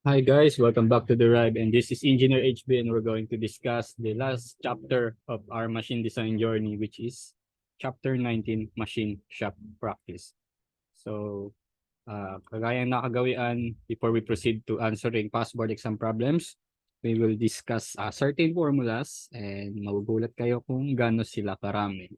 Hi guys, welcome back to the Rive, and this is Engineer HB, and we're going to discuss the last chapter of our machine design journey, which is chapter 19, machine shop practice. So, kagaya ng nakagawian, before we proceed to answering past board exam problems, we will discuss certain formulas and magugulat kayo kung gaano sila karami.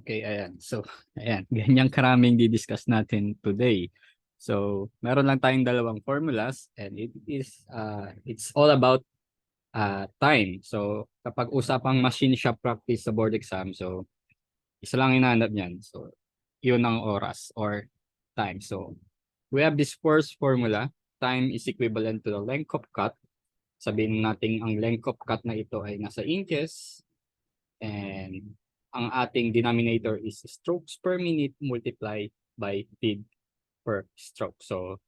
Okay, ayan. So, ayan, ganyang karaming di-discuss natin today. So, meron lang tayong dalawang formulas and it's all about time. So, kapag usapang machine shop practice sa board exam, so isa lang hinahanap niyan. So, yun ang oras or time. So, we have this first formula. Time is equivalent to the length of cut. Sabihin natin ang length of cut na ito ay nasa inches and ang ating denominator is strokes per minute multiplied by feet per stroke. So,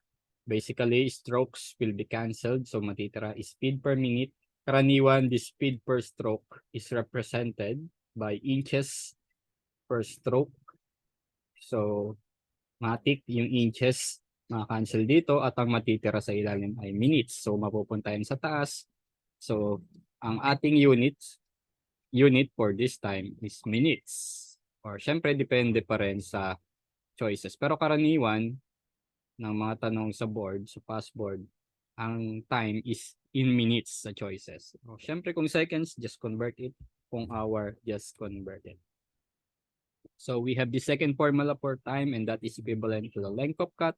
basically, strokes will be cancelled. So, matitira is speed per minute. Karaniwan, the speed per stroke is represented by inches per stroke. So, matik yung inches maka-cancel dito at ang matitira sa ilalim ay minutes. So, mapupunta yan sa taas. So, ang ating unit for this time is minutes. Or syempre, depende pa rin sa choices. Pero karaniwan, ng mga tanong sa board, sa past board, ang time is in minutes sa choices. So, syempre kung seconds, just convert it. Kung hour, just convert it. So we have the second formula for time, and that is equivalent to the length of cut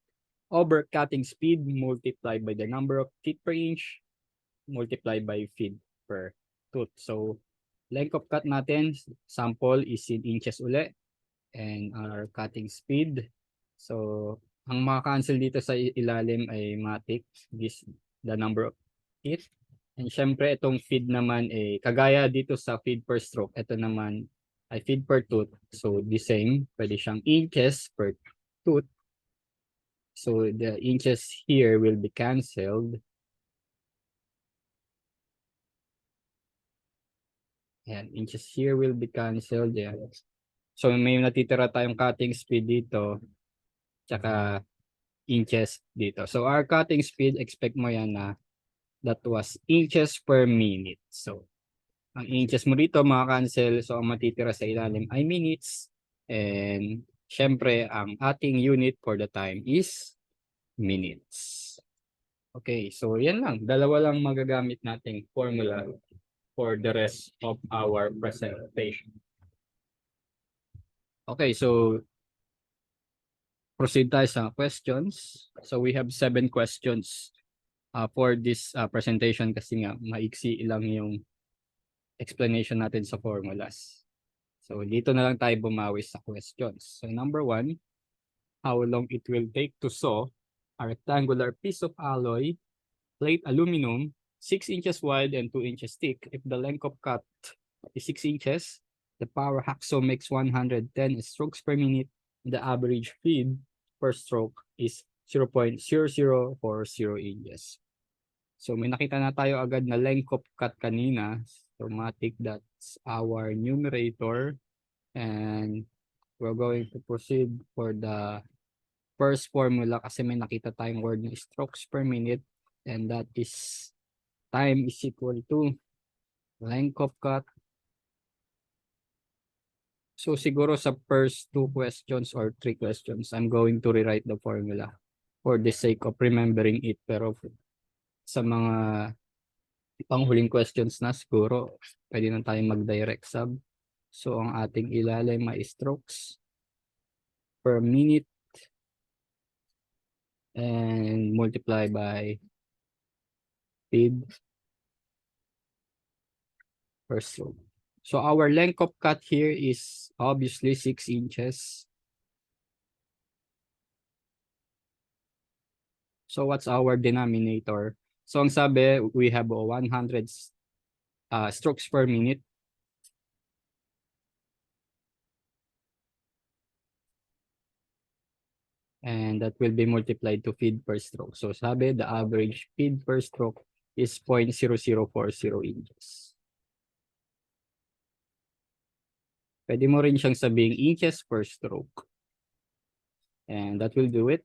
over cutting speed multiplied by the number of feet per inch multiplied by feet per tooth. So length of cut natin, sample is in inches uli, and our cutting speed. So ang maka-cancel dito sa ilalim ay matic, this the number of feet. And syempre itong feed naman kagaya dito sa feed per stroke, ito naman ay feed per tooth. So the same, pwede siyang inches per tooth. So the inches here will be cancelled. Ayan, inches here will be cancelled. Ayan. So may natitira tayong cutting speed dito, tsaka inches dito. So our cutting speed, expect mo yan na that was inches per minute. So ang inches mo dito maka-cancel. So ang matitira sa ilalim ay minutes. And syempre ang ating unit for the time is minutes. Okay, so yan lang. Dalawa lang magagamit nating formula for the rest of our presentation. Okay, so proceed tayo sa questions. So we have 7 questions for this presentation kasi nga maiksi lang yung explanation natin sa formulas. So dito na lang tayo bumawi sa questions. So number 1, how long it will take to saw a rectangular piece of alloy, plate aluminum, 6 inches wide and 2 inches thick. If the length of cut is 6 inches, the power hacksaw makes 110 strokes per minute. The average speed per stroke is 0.0040 inches. So may nakita na tayo agad na length of cut kanina. So matik, that's our numerator. And we're going to proceed for the first formula kasi may nakita tayong word na strokes per minute. And that is time is equal to length of cut. So siguro sa first 2 questions or 3 questions, I'm going to rewrite the formula for the sake of remembering it. Pero sa mga panghuling questions na siguro, pwede na tayong mag-direct sub. So ang ating ilalim ay strokes per minute and multiply by speed per stroke. So our length of cut here is obviously 6 inches. So what's our denominator? So ang sabi, we have 100 strokes per minute. And that will be multiplied to feet per stroke. So sabi, the average feet per stroke is 0.0040 inches. Pwede mo rin siyang sabing inches per stroke. And that will do it.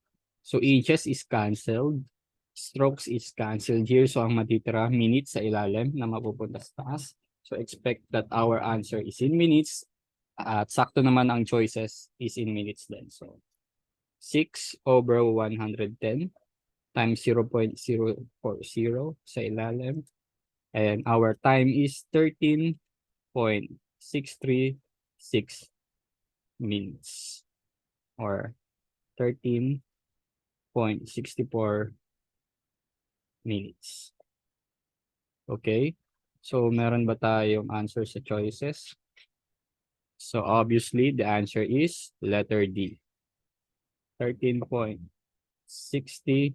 So inches is canceled. Strokes is canceled here. So ang matitira, minutes sa ilalim na mapupunta sa taas. So expect that our answer is in minutes. At sakto naman ang choices is in minutes then. So 6/110 times 0.040 sa ilalim. And our time is 13.636 minutes or 13.64 minutes. Okay? So, meron ba tayong answer sa choices? So, obviously, the answer is letter D. 13.63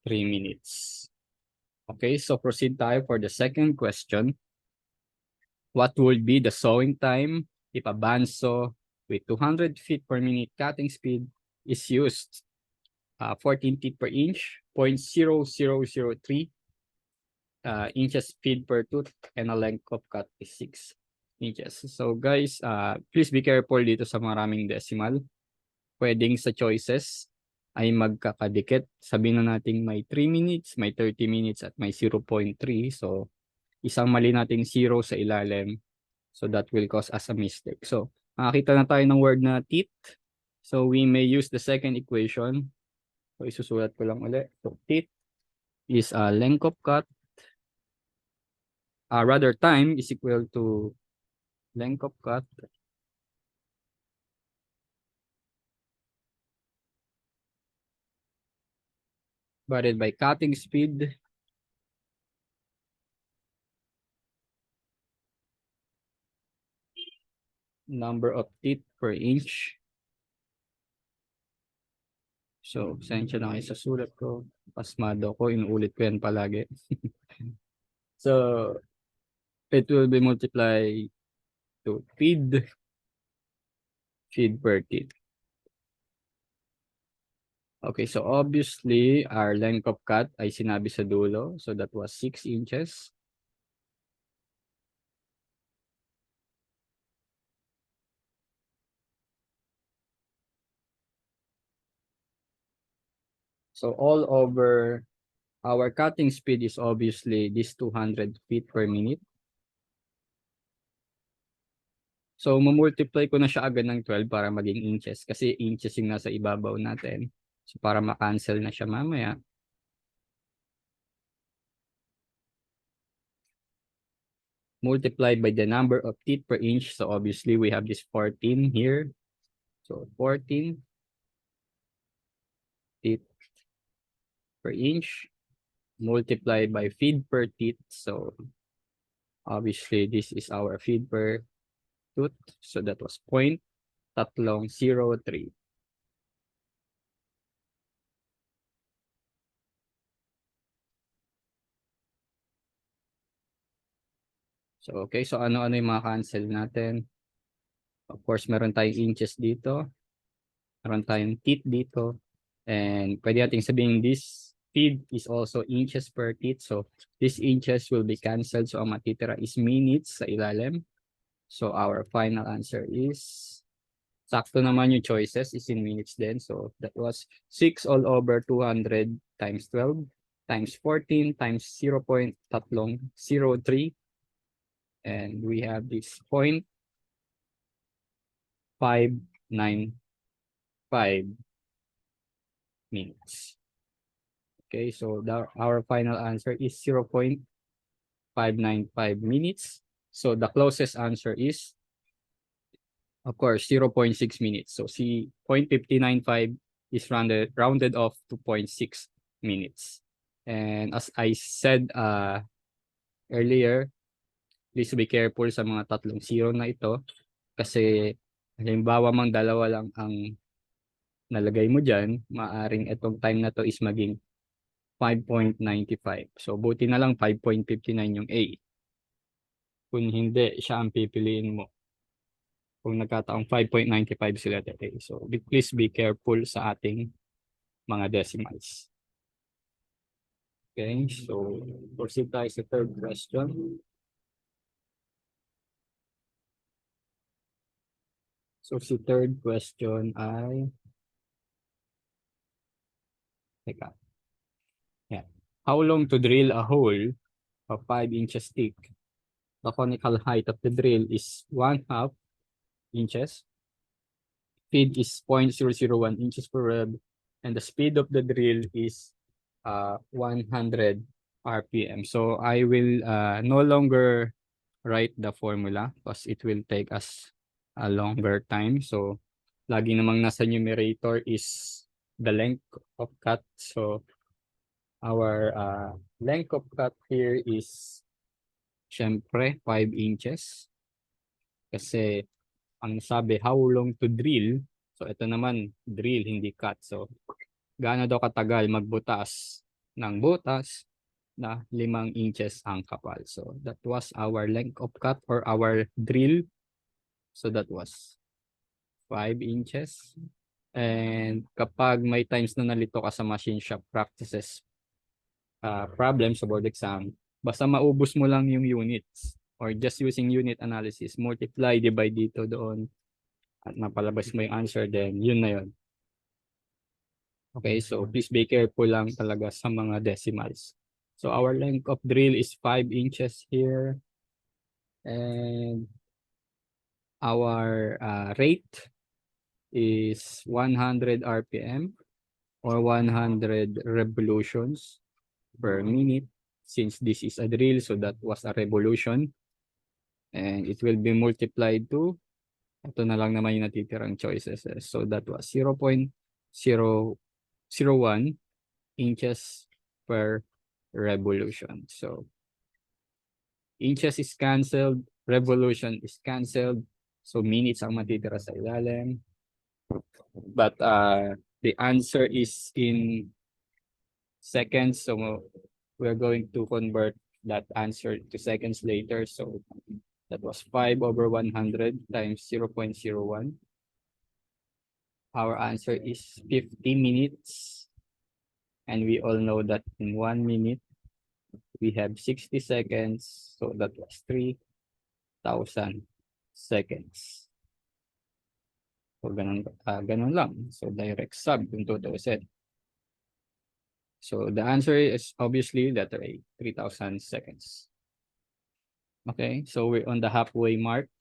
minutes. Okay, so proceed tayo for the second question. What would be the sewing time if a bandsaw with 200 feet per minute cutting speed is used? 14 feet per inch, 0.0003 inches feet per tooth, and a length of cut is 6 inches. So guys, please be careful dito sa maraming decimal. Pwedeng sa choices ay magkakadikit. Sabihin na natin may 3 minutes, may 30 minutes, at may 0.3. So, isang mali nating 0 sa ilalim. So, that will cause us a mistake. So, nakakita na tayo ng word na teeth. So, we may use the second equation. So, isusulat ko lang ulit. So, teeth is a length of cut. Rather, time is equal to length of cut divided by cutting speed number of teeth per inch. So, sensya na kayo sa sulat ko. Pasmado ko, inuulit ko yan palagi. So, it will be multiplied to feed per teeth. Okay, so obviously, our length of cut ay sinabi sa dulo. So, that was 6 inches. So, all over, our cutting speed is obviously this 200 feet per minute. So, mamultiply ko na siya agad ng 12 para maging inches. Kasi inches yung nasa ibabaw natin. So, para ma-cancel na siya mamaya. Multiplied by the number of teeth per inch. So, obviously, we have this 14 here. So, 14 teeth per inch multiplied by feed per teeth. So, obviously, this is our feed per tooth. So, that was 0.303. So, okay. So, ano-ano yung mga cancel natin? Of course, meron tayong inches dito. Meron tayong teeth dito. And pwede natin sabihin this feed is also inches per teeth. So, these inches will be canceled. So, ang matitira is minutes sa ilalim. So, our final answer is, sakto naman yung choices is in minutes din. So, that was 6 all over 200 times 12 times 14 times 0.303. And we have this 0.595 minutes. Okay, so our final answer is 0.595 minutes. So the closest answer is, of course, 0.6 minutes. So 0.595 is rounded off to 0.6 minutes. And as I said earlier, please be careful sa mga tatlong zero na ito. Kasi halimbawa mang dalawa lang ang nalagay mo dyan, maaring itong time na to is maging 5.95. So, buti na lang 5.59 yung A. Kung hindi, siya ang pipiliin mo. Kung nagkataong 5.95 sila A. So, please be careful sa ating mga decimals. Okay, so proceed tayo sa third question. So, si third question ay Teka. Yeah. How long to drill a hole of 5 inches thick? The conical height of the drill is 1/2 inches. Speed is 0.001 inches per rev. And the speed of the drill is 100 RPM. So I will no longer write the formula because it will take us a longer time. So lagi namang nasa numerator is the length of cut. So our length of cut here is syempre 5 inches. Kasi ang sabi how long to drill. So ito naman drill hindi cut. So gaano daw katagal magbutas ng butas na 5 inches ang kapal. So that was our length of cut or our drill. So that was 5 inches. And kapag may times na nalito ka sa machine shop practices problem sa board exam, basta maubos mo lang yung units or just using unit analysis, multiply, divide dito doon at mapalabas mo yung answer, then yun na yun. Okay, so please be careful lang talaga sa mga decimals. So our length of drill is 5 inches here. And our rate is 100 RPM or 100 revolutions per minute. Since this is a drill, so that was a revolution. And it will be multiplied to, ito na lang naman yung natitirang choices. So that was 0.001 inches per revolution. So inches is cancelled, revolution is cancelled. So minutes ang matitira sa ilalim. But the answer is in seconds. So we're going to convert that answer to seconds later. So that was 5/100 times 0.01. Our answer is 50 minutes. And we all know that in 1 minute, we have 60 seconds. So that was 3,000 seconds. So ganun lang. So direct sub kung tutuusin. So the answer is obviously letter A, 3,000 seconds. Okay, so we're on the halfway mark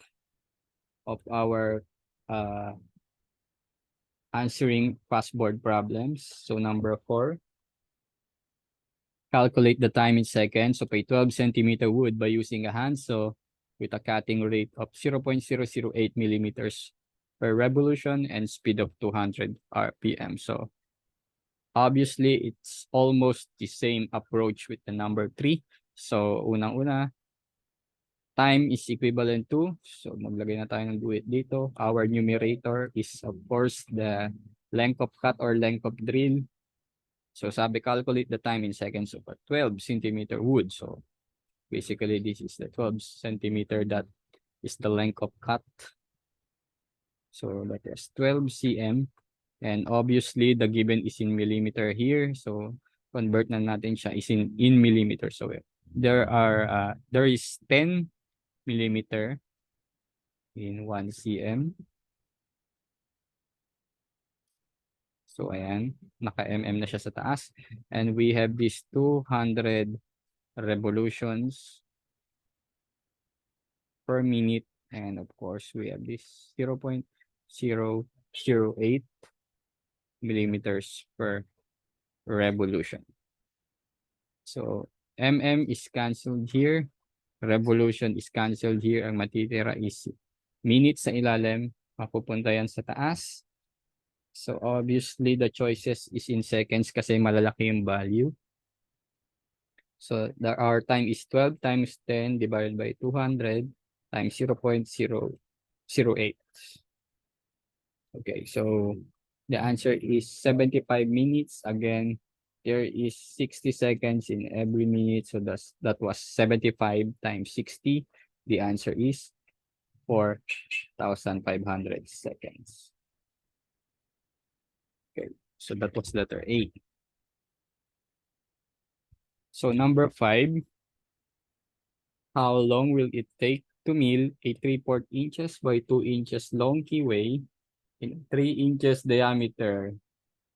of our answering passboard problems. So number 4, calculate the time in seconds of a 12 centimeter wood by using a handsaw with a cutting rate of 0.008 millimeters per revolution and speed of 200 RPM. So obviously, it's almost the same approach with the number 3. So unang-una, time is equivalent to, so maglagay na tayo ng do it dito. Our numerator is of course the length of cut or length of drill. So sabi calculate the time in seconds of a 12 centimeter wood. So basically this is the 12 centimeter that is the length of cut. So that is 12 cm. And obviously the given is in millimeter here. So convert na natin siya is in millimeter. So there is 10 millimeter in 1 cm. So ayan, naka-mm na siya sa taas. And we have these 200 revolutions per minute. And of course, we have this 0.008 millimeters per revolution. So mm is cancelled here. Revolution is cancelled here. Ang matitira is minutes sa ilalim. Mapupunta yan sa taas. So obviously the choices is in seconds kasi malalaki yung value. So our time is 12 times 10 divided by 200 times 0.008. Okay, so the answer is 75 minutes. Again, there is 60 seconds in every minute. So that was 75 times 60. The answer is 4,500 seconds. Okay, so that was letter A. So number 5, how long will it take to mill a 3/4 inches by 2 inches long keyway in 3 inches diameter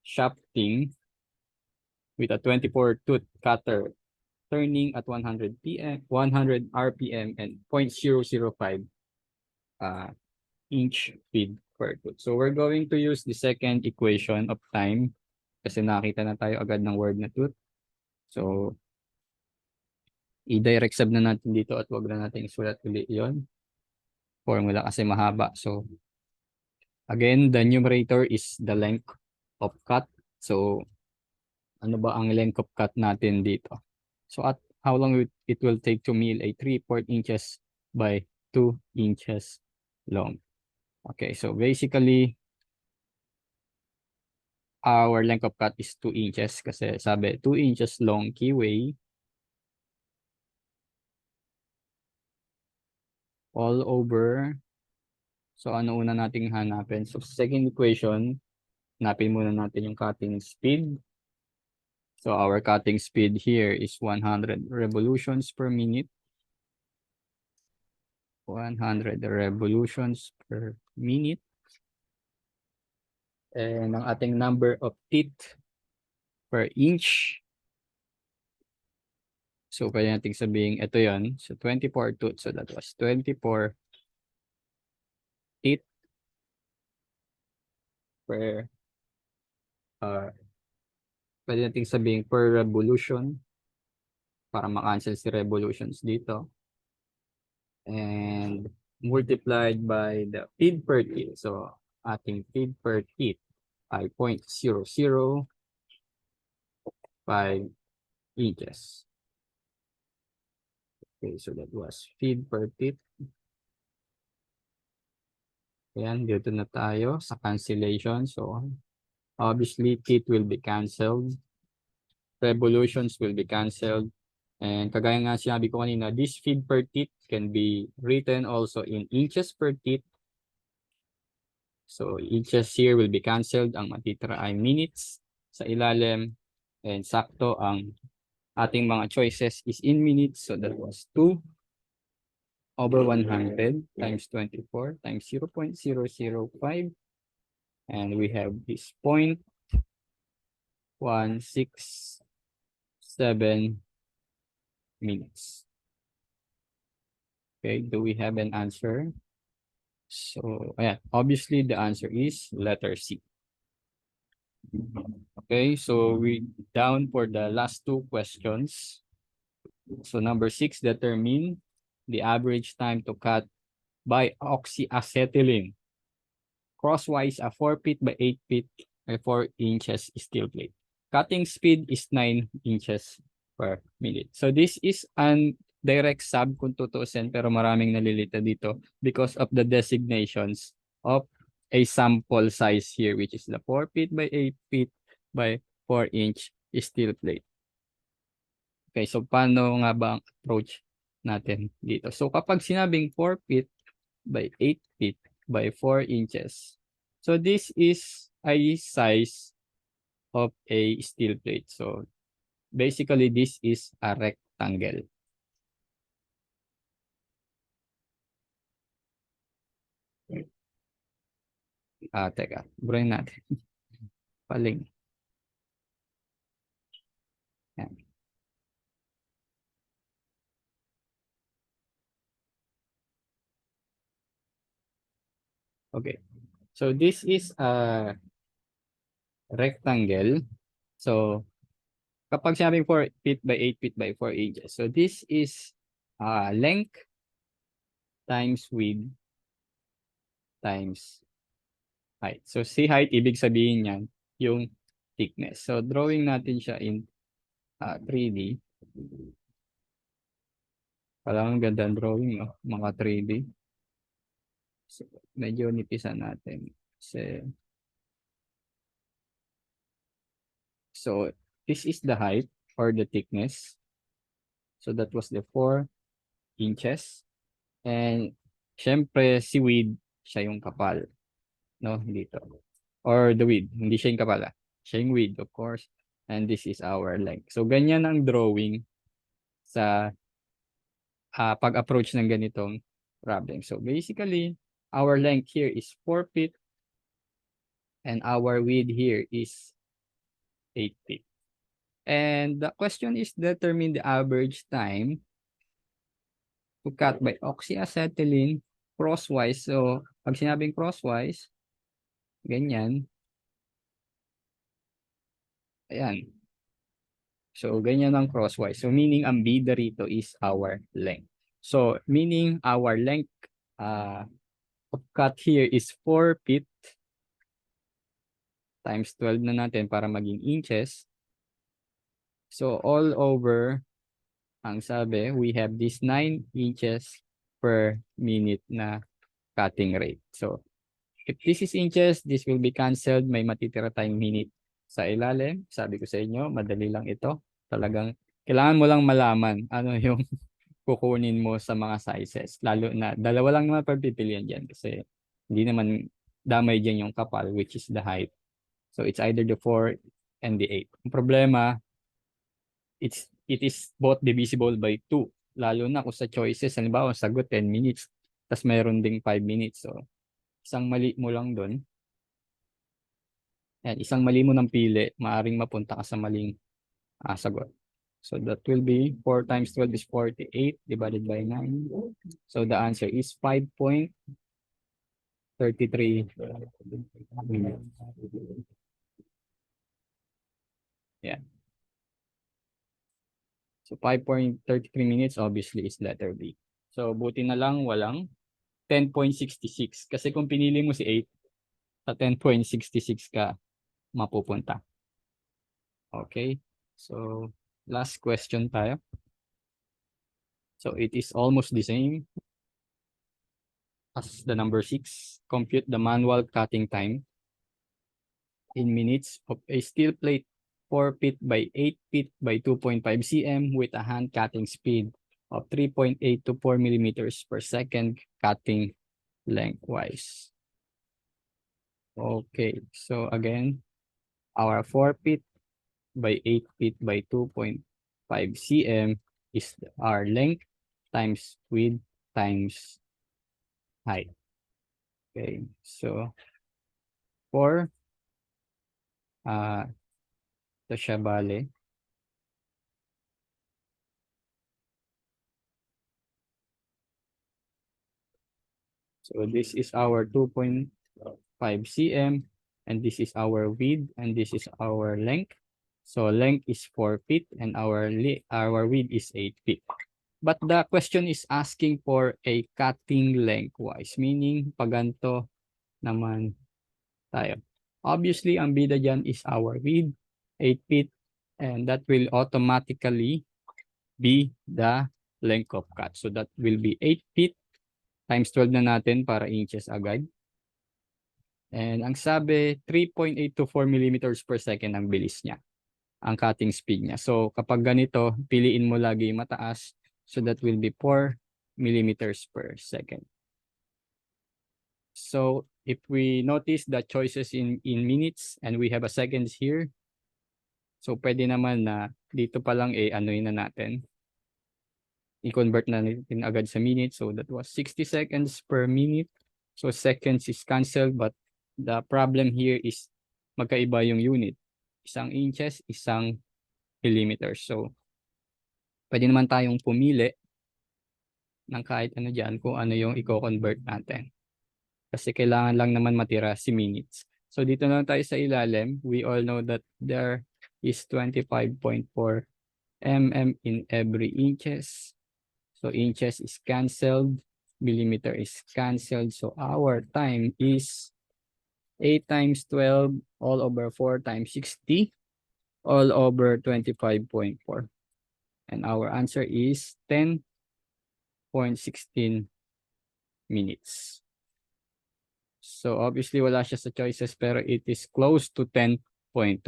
shafting with a 24-tooth cutter turning at 100 RPM and 0.005 inch feet per tooth. So we're going to use the second equation of time kasi nakita na tayo agad ng word na tooth. So i-direct sub na natin dito at wag na natin isulat ulit yon formula kasi mahaba. So again, the numerator is the length of cut. So ano ba ang length of cut natin dito? So at how long it will take to mill a 3/4 inches by 2 inches long. Okay, so basically our length of cut is 2 inches kasi sabi 2 inches long keyway all over. So ano una nating hanapin? So second equation, hanapin muna natin yung cutting speed. So our cutting speed here is 100 revolutions per minute. 100 revolutions per minute. And ang ating number of teeth per inch. So pwede natin sabihin, ito yon. So 24 tooth. So that was 24 teeth per pwede natin sabihin per revolution para ma-cancel si revolutions dito. And multiplied by the feed per teeth. So ating feed per teeth ay 0.005 inches. Okay, so that was feed per teeth. Ayan, dito na tayo sa cancellation. So obviously, teeth will be cancelled. Revolutions will be cancelled. And kagaya nga sinabi ko kanina, this feed per teeth can be written also in inches per teeth. So inches here will be cancelled. Ang matitira ay minutes sa ilalim. And sakto ang ating mga choices is in minutes. So that was 2 over 100 times 24 times 0.005. And we have this 0.167 minutes. Okay, do we have an answer? So, yeah, obviously the answer is letter C. Okay, so we down for the last two questions. So number 6, determine the average time to cut by oxyacetylene. Crosswise, a 4 feet by 8 feet by 4 inches steel plate. Cutting speed is 9 inches per minute. So this is an direct sub kung tutuusin pero maraming nalilita dito because of the designations of a sample size here which is the 4 feet by 8 feet by 4 inch steel plate. Okay, so paano nga ba ang approach natin dito? So kapag sinabing 4 feet by 8 feet by 4 inches, so this is a size of a steel plate. So basically, this is a rectangle. Teka, burahin natin. Paling. Yan. Okay. So this is a rectangle. So kapag sinabing 4 feet by 8 feet by 4 inches, so this is length times width times height. So si height, ibig sabihin yan, yung thickness. So drawing natin siya in 3D. Parang ganda ang drawing, no? Mga 3D. So, medyo nipisan natin. So this is the height or the thickness. So that was the 4 inches. And syempre si width, siya yung kapal. No, dito. Or the width, hindi siya yung kapal. Siya yung width, of course. And this is our length. So ganyan ang drawing sa pag-approach ng ganitong problem. So basically, our length here is 4 feet and our width here is 8 feet. And the question is determine the average time to cut by oxyacetylene crosswise. So, pag sinabing crosswise, ganyan. Ayan. So, ganyan ang crosswise. So, meaning ang bida rito is our length. So, meaning our length of cut here is 4 feet times 12 na natin para maging inches. So, all over, ang sabi, we have this 9 inches per minute na cutting rate. So, if this is inches, this will be canceled. May matitira tayong minute sa ilalim. Sabi ko sa inyo, madali lang ito. Talagang, kailangan mo lang malaman ano yung kukunin mo sa mga sizes. Lalo na, dalawa lang naman pagpipilian dyan kasi hindi naman damay dyan yung kapal, which is the height. So, it's either the 4 and the 8. Ang problema, it is both divisible by 2. Lalo na kung sa choices, halimbawa, sagot 10 minutes, tapos mayroon ding 5 minutes. So, isang mali mo lang doon. Yan, isang mali mo ng pili, maaring mapunta ka sa maling sagot. So that will be 4 times 12 is 48 divided by 9. So the answer is 5.33 minutes. Yeah. So 5.33 minutes obviously is letter B. So buti na lang walang 10.66 kasi kung pinili mo si 8 sa 10.66 ka mapupunta. Okay. So last question tayo. So it is almost the same as the number 6. Compute the manual cutting time in minutes of a steel plate 4 feet by 8 feet by 2.5 cm with a hand cutting speed of 3.8 to 4 millimeters per second cutting lengthwise. Okay, so again, our 4 feet by 8 feet by 2.5 cm is our length times width times height. Okay, so for ito siya bale. So this is our 2.5 cm and this is our width and this is our length. So length is 4 feet and our width is 8 feet. But the question is asking for a cutting lengthwise, meaning paganto naman tayo. Obviously, ang bida dyan is our width, 8 feet, and that will automatically be the length of cut. So that will be 8 feet times 12 na natin para inches agad. And ang sabi, 3.8 to 4 millimeters per second ang bilis niya, ang cutting speed niya. So kapag ganito, piliin mo lagi mataas. So that will be 4 millimeters per second. So if we notice the choices in minutes and we have a seconds here, so pwede naman na dito pa lang anuin na natin. I-convert na natin agad sa minutes. So that was 60 seconds per minute. So seconds is cancelled but the problem here is magkaiba yung unit. Isang inches, isang millimeters. So pwede naman tayong pumili ng kahit ano dyan kung ano yung i-convert natin. Kasi kailangan lang naman matira si minutes. So dito na tayo sa ilalim. We all know that there is 25.4 mm in every inches. So inches is cancelled. Millimeter is cancelled. So our time is 8 times 12 all over 4 times 60 all over 25.4. And our answer is 10.16 minutes. So obviously wala siya sa choices pero it is close to 10.2.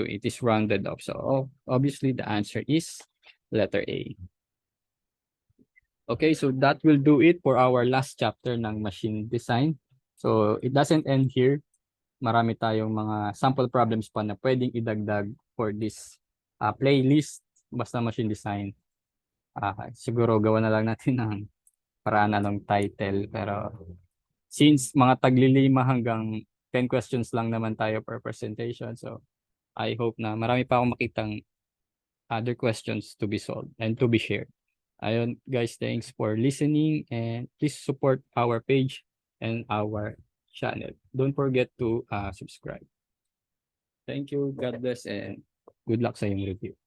It is rounded up. So obviously the answer is letter A. Okay, so that will do it for our last chapter ng machine design. So it doesn't end here. Marami tayong mga sample problems pa na pwedeng idagdag for this playlist basta machine design. Siguro gawa na lang natin ng paraan ng title pero since mga taglilima hanggang 10 questions lang naman tayo per presentation, so I hope na marami pa akong makitang other questions to be solved and to be shared. Ayun, guys, thanks for listening and please support our page and our channel. Don't forget to subscribe. Thank you. God bless and good luck sa iyong review.